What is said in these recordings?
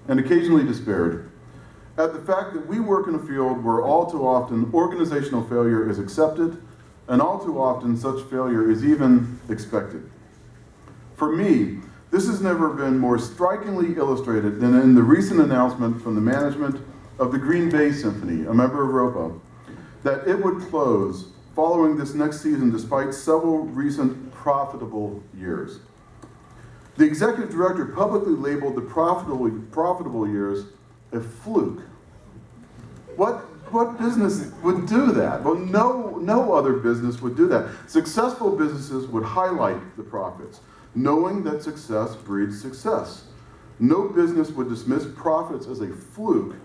and occasionally despaired at the fact that we work in a field where all too often organizational failure is accepted, and all too often such failure is even expected. For me, this has never been more strikingly illustrated than in the recent announcement from the management of the Green Bay Symphony, a member of ROPA, that it would close following this next season despite several recent profitable years. The executive director publicly labeled the profitable years a fluke. What business would do that? Well, no other business would do that. Successful businesses would highlight the profits, knowing that success breeds success. No business would dismiss profits as a fluke,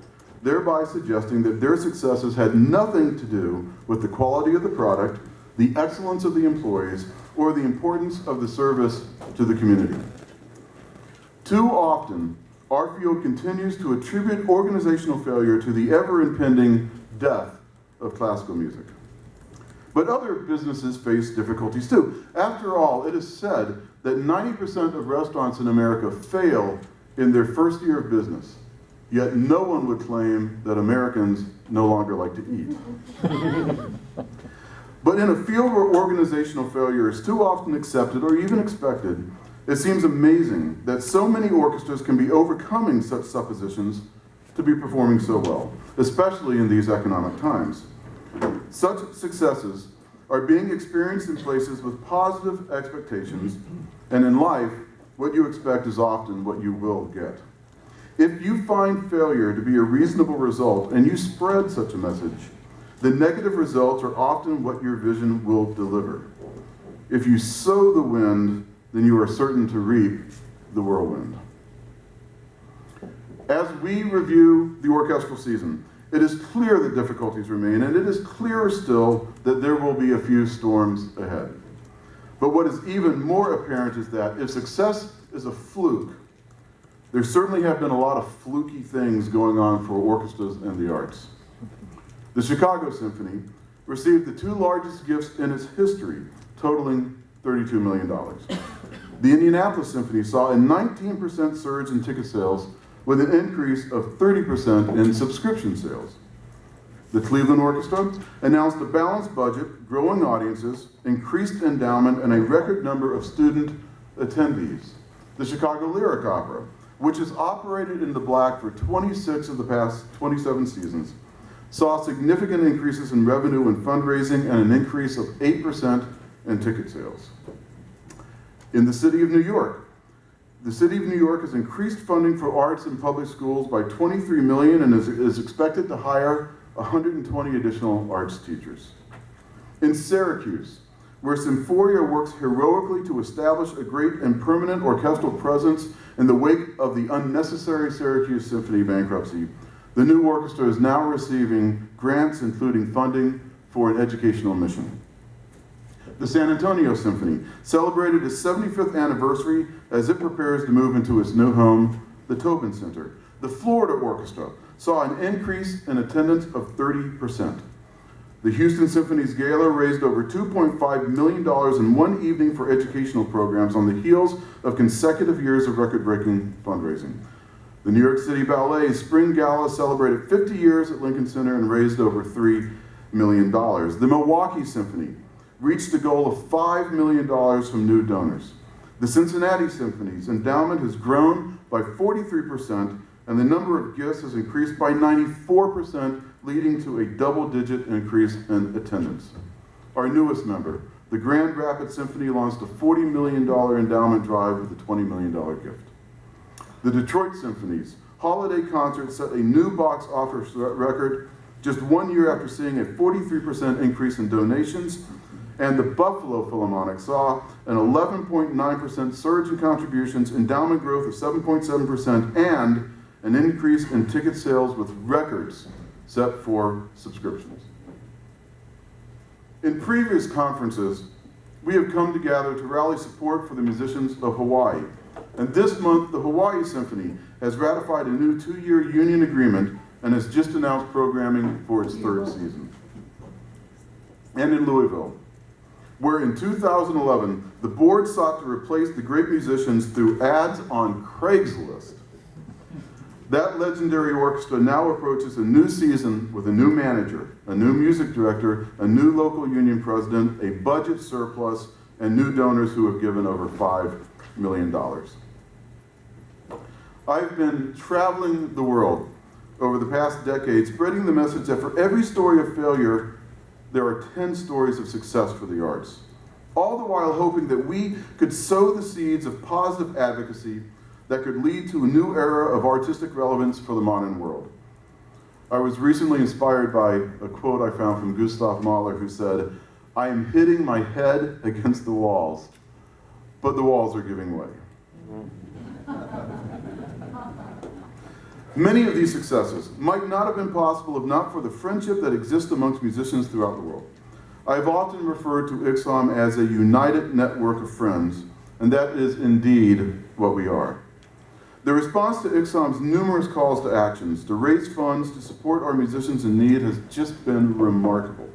thereby suggesting that their successes had nothing to do with the quality of the product, the excellence of the employees, or the importance of the service to the community. Too often, our field continues to attribute organizational failure to the ever-impending death of classical music. But other businesses face difficulties too. After all, it is said that 90% of restaurants in America fail in their first year of business, yet no one would claim that Americans no longer like to eat. But in a field where organizational failure is too often accepted or even expected, it seems amazing that so many orchestras can be overcoming such suppositions to be performing so well, especially in these economic times. Such successes are being experienced in places with positive expectations, and in life, what you expect is often what you will get. If you find failure to be a reasonable result and you spread such a message, the negative results are often what your vision will deliver. If you sow the wind, then you are certain to reap the whirlwind. As we review the orchestral season, it is clear that difficulties remain, and it is clearer still that there will be a few storms ahead. But what is even more apparent is that if success is a fluke, there certainly have been a lot of fluky things going on for orchestras and the arts. The Chicago Symphony received the two largest gifts in its history, totaling $32 million. The Indianapolis Symphony saw a 19% surge in ticket sales with an increase of 30% in subscription sales. The Cleveland Orchestra announced a balanced budget, growing audiences, increased endowment, and a record number of student attendees. The Chicago Lyric Opera, which has operated in the black for 26 of the past 27 seasons, saw significant increases in revenue and fundraising and an increase of 8% in ticket sales. In the city of New York, the city of New York has increased funding for arts in public schools by $23 million and is expected to hire 120 additional arts teachers. In Syracuse, where Symphoria works heroically to establish a great and permanent orchestral presence in the wake of the unnecessary Syracuse Symphony bankruptcy, the new orchestra is now receiving grants including funding for an educational mission. The San Antonio Symphony celebrated its 75th anniversary as it prepares to move into its new home, the Tobin Center. The Florida Orchestra saw an increase in attendance of 30%. The Houston Symphony's gala raised over $2.5 million in one evening for educational programs on the heels of consecutive years of record-breaking fundraising. The New York City Ballet's Spring Gala celebrated 50 years at Lincoln Center and raised over $3 million. The Milwaukee Symphony reached a goal of $5 million from new donors. The Cincinnati Symphony's endowment has grown by 43%, and the number of gifts has increased by 94%, leading to a double-digit increase in attendance. Our newest member, the Grand Rapids Symphony, launched a $40 million endowment drive with a $20 million gift. The Detroit Symphony's holiday concert set a new box office record just 1 year after seeing a 43% increase in donations, and the Buffalo Philharmonic saw an 11.9% surge in contributions, endowment growth of 7.7%, and an increase in ticket sales with records set for subscriptions. In previous conferences, we have come together to rally support for the musicians of Hawaii. And this month, the Hawaii Symphony has ratified a new 2-year union agreement and has just announced programming for its 3rd season. And in Louisville, where in 2011, the board sought to replace the great musicians through ads on Craigslist. That legendary orchestra now approaches a new season with a new manager, a new music director, a new local union president, a budget surplus, and new donors who have given over $5 million. I've been traveling the world over the past decade, spreading the message that for every story of failure, there are 10 stories of success for the arts. All the while hoping that we could sow the seeds of positive advocacy that could lead to a new era of artistic relevance for the modern world. I was recently inspired by a quote I found from Gustav Mahler, who said, "I am hitting my head against the walls, but the walls are giving way." Many of these successes might not have been possible if not for the friendship that exists amongst musicians throughout the world. I've often referred to ICSOM as a united network of friends, and that is indeed what we are. The response to ICSOM's numerous calls to actions to raise funds to support our musicians in need has just been remarkable.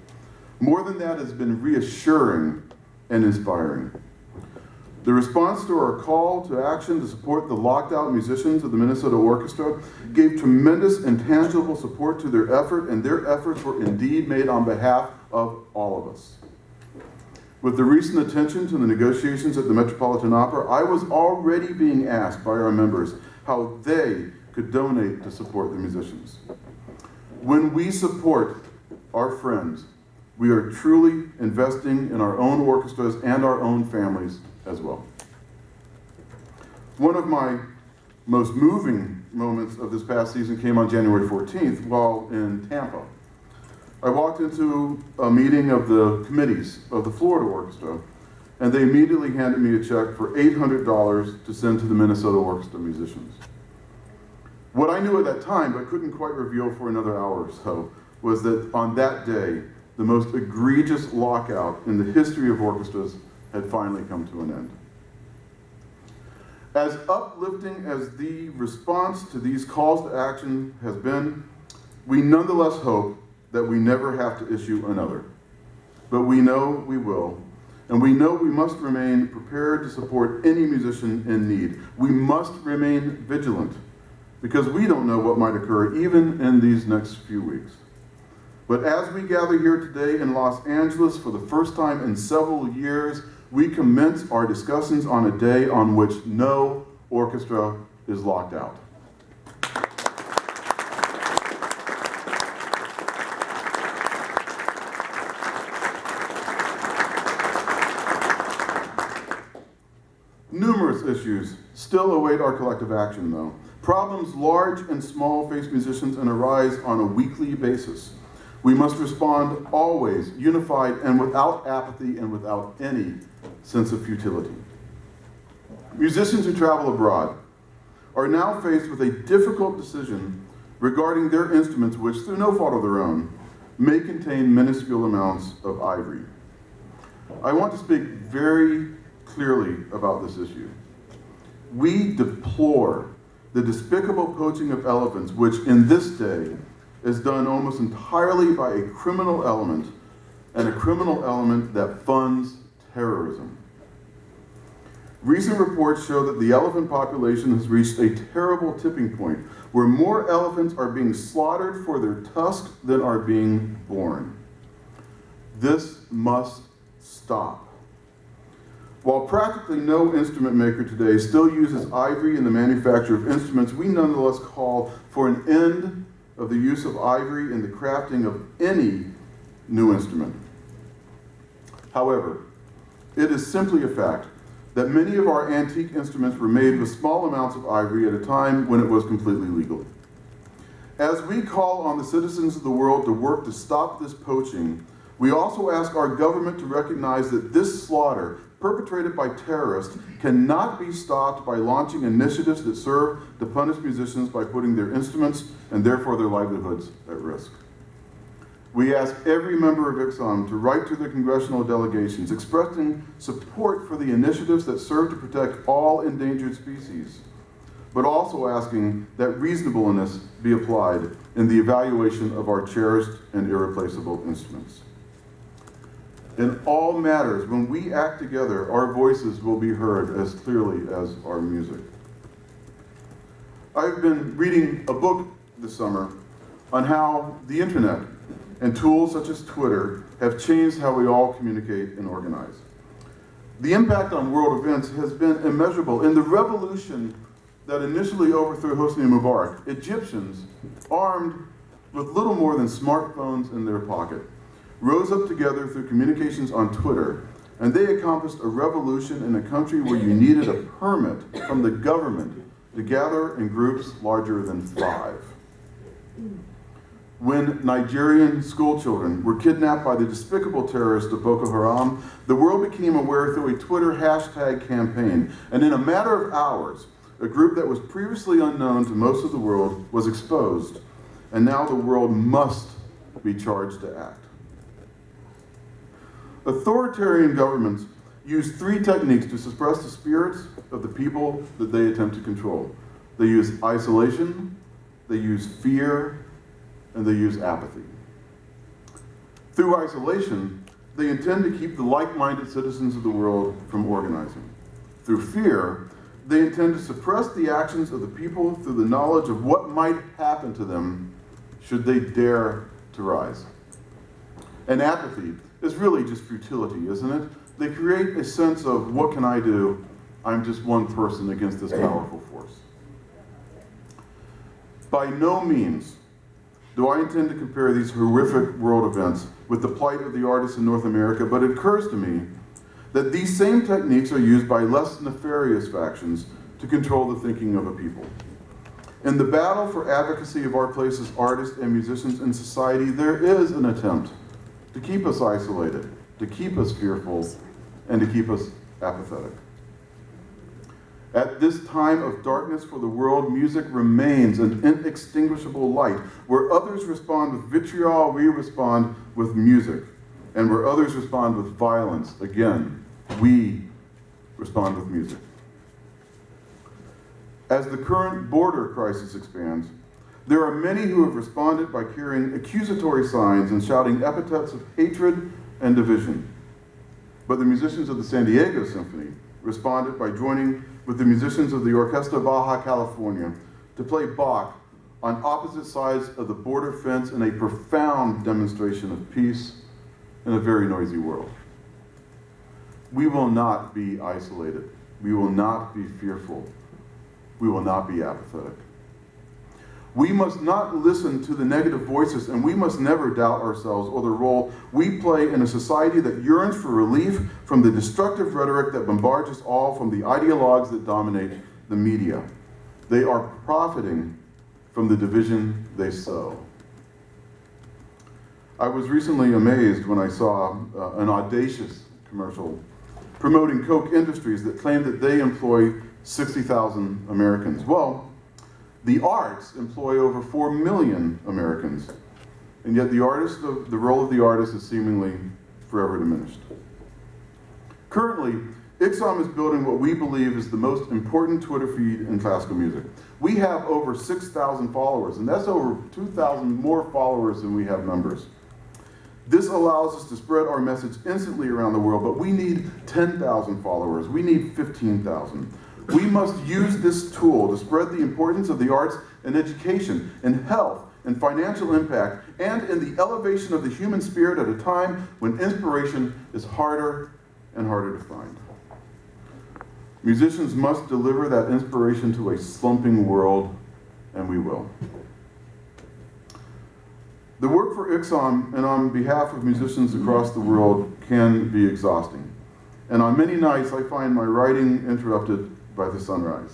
More than that, has been reassuring and inspiring. The response to our call to action to support the locked out musicians of the Minnesota Orchestra gave tremendous and tangible support to their effort, and their efforts were indeed made on behalf of all of us. With the recent attention to the negotiations at the Metropolitan Opera, I was already being asked by our members how they could donate to support the musicians. When we support our friends, we are truly investing in our own orchestras and our own families as well. One of my most moving moments of this past season came on January 14th while in Tampa. I walked into a meeting of the committees of the Florida Orchestra, and they immediately handed me a check for $800 to send to the Minnesota Orchestra musicians. What I knew at that time, but couldn't quite reveal for another hour or so, was that on that day, the most egregious lockout in the history of orchestras had finally come to an end. As uplifting as the response to these calls to action has been, we nonetheless hope that we never have to issue another. But we know we will, and we know we must remain prepared to support any musician in need. We must remain vigilant, because we don't know what might occur even in these next few weeks. But as we gather here today in Los Angeles for the first time in several years, we commence our discussions on a day on which no orchestra is locked out. Numerous issues still await our collective action, though. Problems large and small face musicians and arise on a weekly basis. We must respond always unified and without apathy and without any sense of futility. Musicians who travel abroad are now faced with a difficult decision regarding their instruments, which, through no fault of their own, may contain minuscule amounts of ivory. I want to speak very clearly about this issue. We deplore the despicable poaching of elephants, which in this day is done almost entirely by a criminal element, and a criminal element that funds terrorism. Recent reports show that the elephant population has reached a terrible tipping point where more elephants are being slaughtered for their tusks than are being born. This must stop. While practically no instrument maker today still uses ivory in the manufacture of instruments, we nonetheless call for an end of the use of ivory in the crafting of any new instrument. However, it is simply a fact that many of our antique instruments were made with small amounts of ivory at a time when it was completely legal. As we call on the citizens of the world to work to stop this poaching, we also ask our government to recognize that this slaughter, perpetrated by terrorists, cannot be stopped by launching initiatives that serve to punish musicians by putting their instruments and therefore their livelihoods at risk. We ask every member of ICSOM to write to their congressional delegations expressing support for the initiatives that serve to protect all endangered species, but also asking that reasonableness be applied in the evaluation of our cherished and irreplaceable instruments. In all matters, when we act together, our voices will be heard as clearly as our music. I've been reading a book this summer on how the internet and tools such as Twitter have changed how we all communicate and organize. The impact on world events has been immeasurable. In the revolution that initially overthrew Hosni Mubarak, Egyptians, armed with little more than smartphones in their pocket, rose up together through communications on Twitter, and they accomplished a revolution in a country where you needed a permit from the government to gather in groups larger than 5. When Nigerian schoolchildren were kidnapped by the despicable terrorists of Boko Haram, the world became aware through a Twitter hashtag campaign, and in a matter of hours, a group that was previously unknown to most of the world was exposed, and now the world must be charged to act. Authoritarian governments use 3 techniques to suppress the spirits of the people that they attempt to control. They use isolation, they use fear, and they use apathy. Through isolation, they intend to keep the like-minded citizens of the world from organizing. Through fear, they intend to suppress the actions of the people through the knowledge of what might happen to them should they dare to rise. And apathy is really just futility, isn't it? They create a sense of, what can I do? I'm just one person against this powerful force. By no means do I intend to compare these horrific world events with the plight of the artists in North America, but it occurs to me that these same techniques are used by less nefarious factions to control the thinking of a people. In the battle for advocacy of our place as artists and musicians in society, there is an attempt to keep us isolated, to keep us fearful, and to keep us apathetic. At this time of darkness for the world, music remains an inextinguishable light. Where others respond with vitriol, we respond with music. And where others respond with violence, again, we respond with music. As the current border crisis expands, there are many who have responded by carrying accusatory signs and shouting epithets of hatred and division. But the musicians of the San Diego Symphony responded by joining with the musicians of the Orquesta Baja California to play Bach on opposite sides of the border fence in a profound demonstration of peace in a very noisy world. We will not be isolated. We will not be fearful. We will not be apathetic. We must not listen to the negative voices, and we must never doubt ourselves or the role we play in a society that yearns for relief from the destructive rhetoric that bombards us all from the ideologues that dominate the media. They are profiting from the division they sow. I was recently amazed when I saw an audacious commercial promoting Koch Industries that claimed that they employ 60,000 Americans. Well, the arts employ over 4 million Americans, and yet the role of the artist is seemingly forever diminished. Currently, ICSOM is building what we believe is the most important Twitter feed in classical music. We have over 6,000 followers, and that's over 2,000 more followers than we have members. This allows us to spread our message instantly around the world, but we need 10,000 followers. We need 15,000. We must use this tool to spread the importance of the arts in education, in health, in financial impact, and in the elevation of the human spirit at a time when inspiration is harder and harder to find. Musicians must deliver that inspiration to a slumping world, and we will. The work for ICSOM and on behalf of musicians across the world can be exhausting. And on many nights, I find my writing interrupted by the sunrise.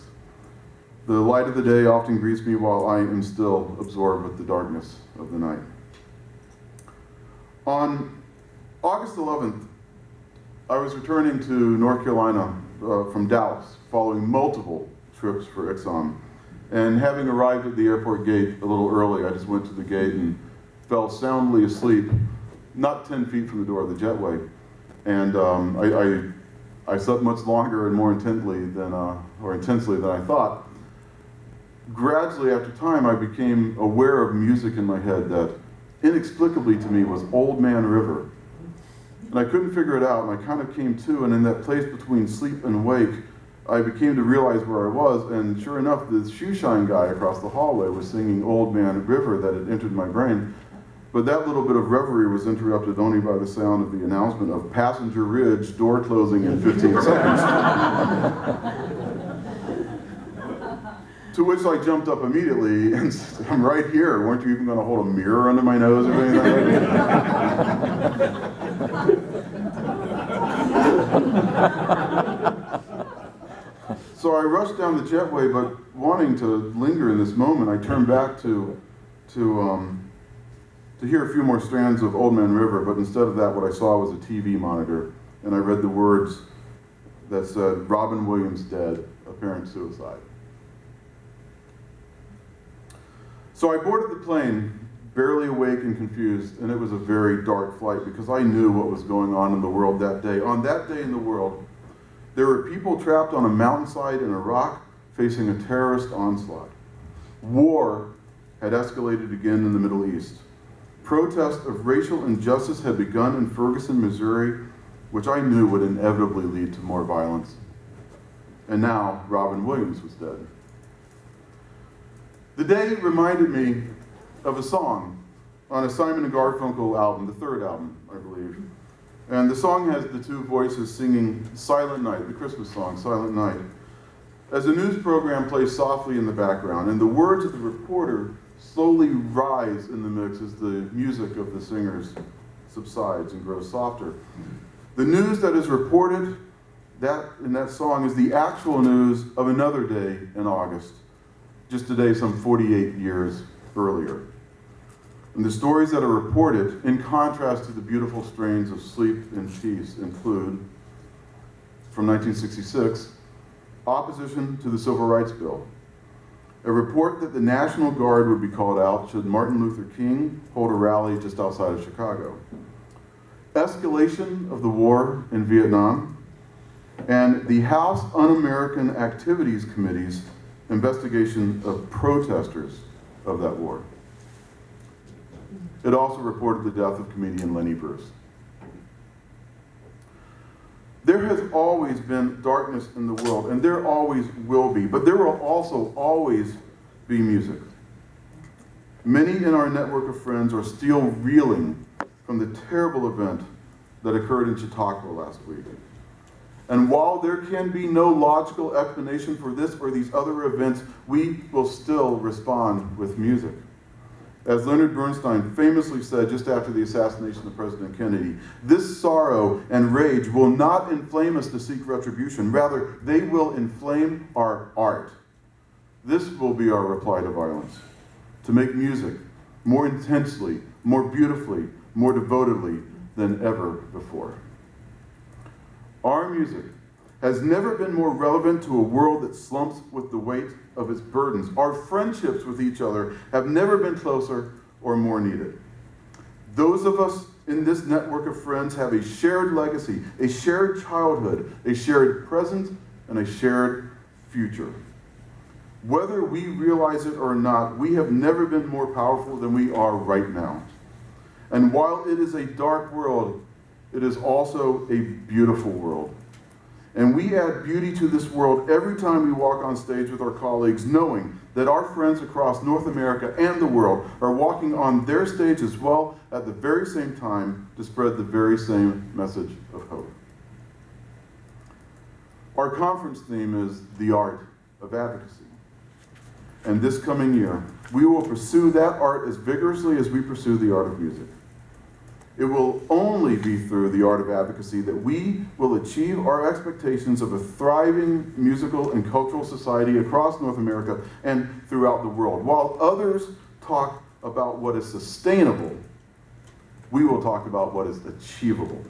The light of the day often greets me while I am still absorbed with the darkness of the night. On August 11th, I was returning to North Carolina from Dallas, following multiple trips for ICSOM. And having arrived at the airport gate a little early, I just went to the gate and fell soundly asleep, not 10 feet from the door of the jetway. And I slept much longer and more intensely than I thought. Gradually, after time, I became aware of music in my head that inexplicably to me was Old Man River. And I couldn't figure it out, and I kind of came to, and in that place between sleep and wake, I became to realize where I was, and sure enough, the shoe shine guy across the hallway was singing Old Man River that had entered my brain. But that little bit of reverie was interrupted only by the sound of the announcement of Passenger Ridge, door closing in 15 seconds. To which I jumped up immediately and said, I'm right here. Weren't you even going to hold a mirror under my nose or anything like that? So I rushed down the jetway, but wanting to linger in this moment, I turned back to hear a few more strands of Old Man River, but instead of that, what I saw was a TV monitor, and I read the words that said, Robin Williams dead, apparent suicide. So I boarded the plane, barely awake and confused, and it was a very dark flight because I knew what was going on in the world that day. On that day in the world, there were people trapped on a mountainside in Iraq facing a terrorist onslaught. War had escalated again in the Middle East. Protest of racial injustice had begun in Ferguson, Missouri, which I knew would inevitably lead to more violence. And now Robin Williams was dead. The day reminded me of a song on a Simon & Garfunkel album, the third album, I believe. And the song has the two voices singing Silent Night, the Christmas song, Silent Night, as a news program plays softly in the background, and the words of the reporter slowly rise in the mix as the music of the singers subsides and grows softer. The news that is reported in that song is the actual news of another day in August, just today some 48 years earlier. And the stories that are reported, in contrast to the beautiful strains of Sleep in Peace, include, from 1966, opposition to the Civil Rights Bill, a report that the National Guard would be called out should Martin Luther King hold a rally just outside of Chicago, escalation of the war in Vietnam, and the House Un-American Activities Committee's investigation of protesters of that war. It also reported the death of comedian Lenny Bruce. There has always been darkness in the world, and there always will be, but there will also always be music. Many in our network of friends are still reeling from the terrible event that occurred in Chautauqua last week. And while there can be no logical explanation for this or these other events, we will still respond with music. As Leonard Bernstein famously said just after the assassination of President Kennedy, this sorrow and rage will not inflame us to seek retribution. Rather, they will inflame our art. This will be our reply to violence, to make music more intensely, more beautifully, more devotedly than ever before. Our music has never been more relevant to a world that slumps with the weight of its burdens. Our friendships with each other have never been closer or more needed. Those of us in this network of friends have a shared legacy, a shared childhood, a shared present, and a shared future. Whether we realize it or not, we have never been more powerful than we are right now. And while it is a dark world, it is also a beautiful world. And we add beauty to this world every time we walk on stage with our colleagues, knowing that our friends across North America and the world are walking on their stage as well at the very same time to spread the very same message of hope. Our conference theme is the art of advocacy. And this coming year, we will pursue that art as vigorously as we pursue the art of music. It will only be through the art of advocacy that we will achieve our expectations of a thriving musical and cultural society across North America and throughout the world. While others talk about what is sustainable, we will talk about what is achievable.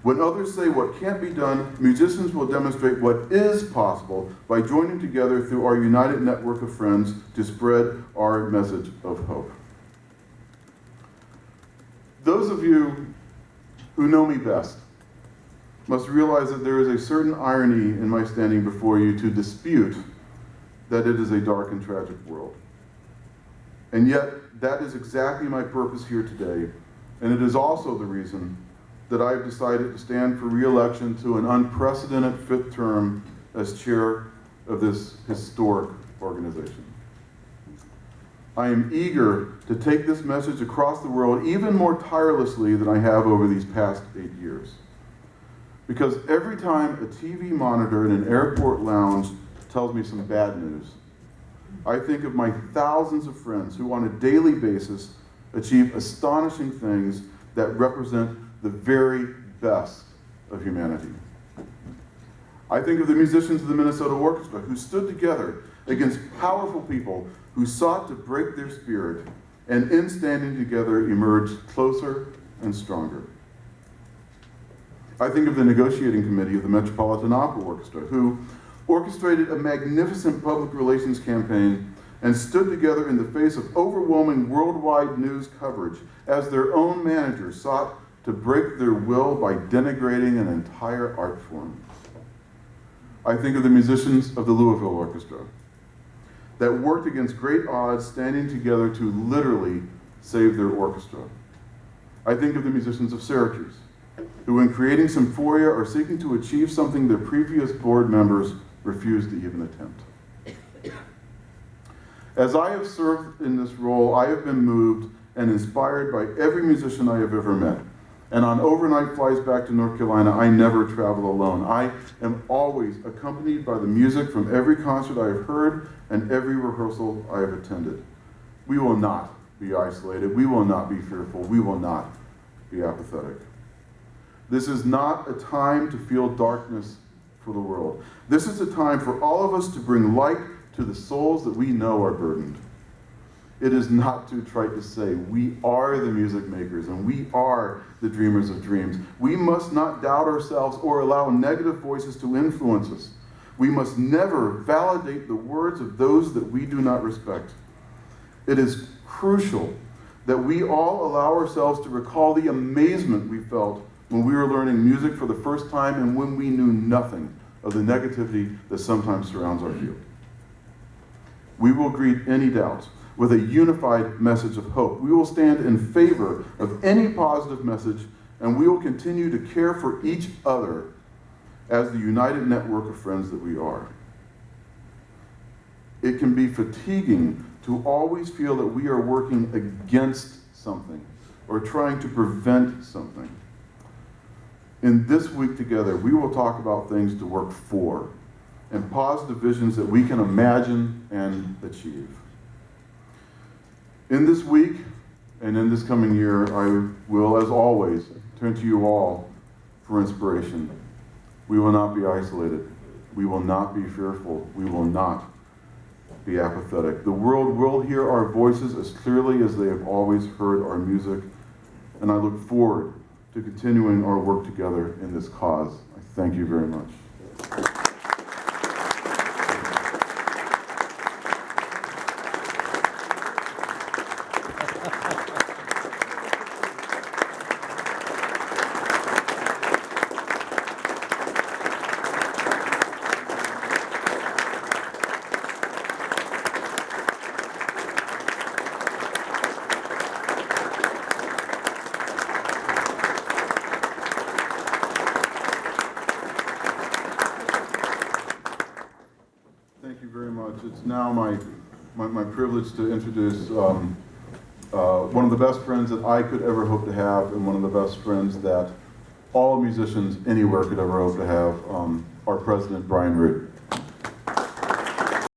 When others say what can't be done, musicians will demonstrate what is possible by joining together through our united network of friends to spread our message of hope. Those of you who know me best must realize that there is a certain irony in my standing before you to dispute that it is a dark and tragic world. And yet, that is exactly my purpose here today, and it is also the reason that I have decided to stand for re-election to an unprecedented fifth term as chair of this historic organization. I am eager to take this message across the world even more tirelessly than I have over these past 8 years. Because every time a TV monitor in an airport lounge tells me some bad news, I think of my thousands of friends who on a daily basis achieve astonishing things that represent the very best of humanity. I think of the musicians of the Minnesota Orchestra who stood together against powerful people who sought to break their spirit, and in standing together emerged closer and stronger. I think of the negotiating committee of the Metropolitan Opera Orchestra, who orchestrated a magnificent public relations campaign and stood together in the face of overwhelming worldwide news coverage as their own managers sought to break their will by denigrating an entire art form. I think of the musicians of the Louisville Orchestra that worked against great odds, standing together to literally save their orchestra. I think of the musicians of Syracuse, who in creating Symphoria are seeking to achieve something their previous board members refused to even attempt. As I have served in this role, I have been moved and inspired by every musician I have ever met. And on overnight flights back to North Carolina, I never travel alone. I am always accompanied by the music from every concert I have heard and every rehearsal I have attended. We will not be isolated. We will not be fearful. We will not be apathetic. This is not a time to feel darkness for the world. This is a time for all of us to bring light to the souls that we know are burdened. It is not too trite to say we are the music makers and we are the dreamers of dreams. We must not doubt ourselves or allow negative voices to influence us. We must never validate the words of those that we do not respect. It is crucial that we all allow ourselves to recall the amazement we felt when we were learning music for the first time and when we knew nothing of the negativity that sometimes surrounds our field. We will greet any doubts with a unified message of hope. We will stand in favor of any positive message, and we will continue to care for each other as the united network of friends that we are. It can be fatiguing to always feel that we are working against something or trying to prevent something. In this week together, we will talk about things to work for and positive visions that we can imagine and achieve. In this week and in this coming year, I will, as always, turn to you all for inspiration. We will not be isolated. We will not be fearful. We will not be apathetic. The world will hear our voices as clearly as they have always heard our music, and I look forward to continuing our work together in this cause. I thank you very much. Thank you very much. It's now my privilege to introduce one of the best friends that I could ever hope to have, and one of the best friends that all musicians anywhere could ever hope to have, our president, Brian Root.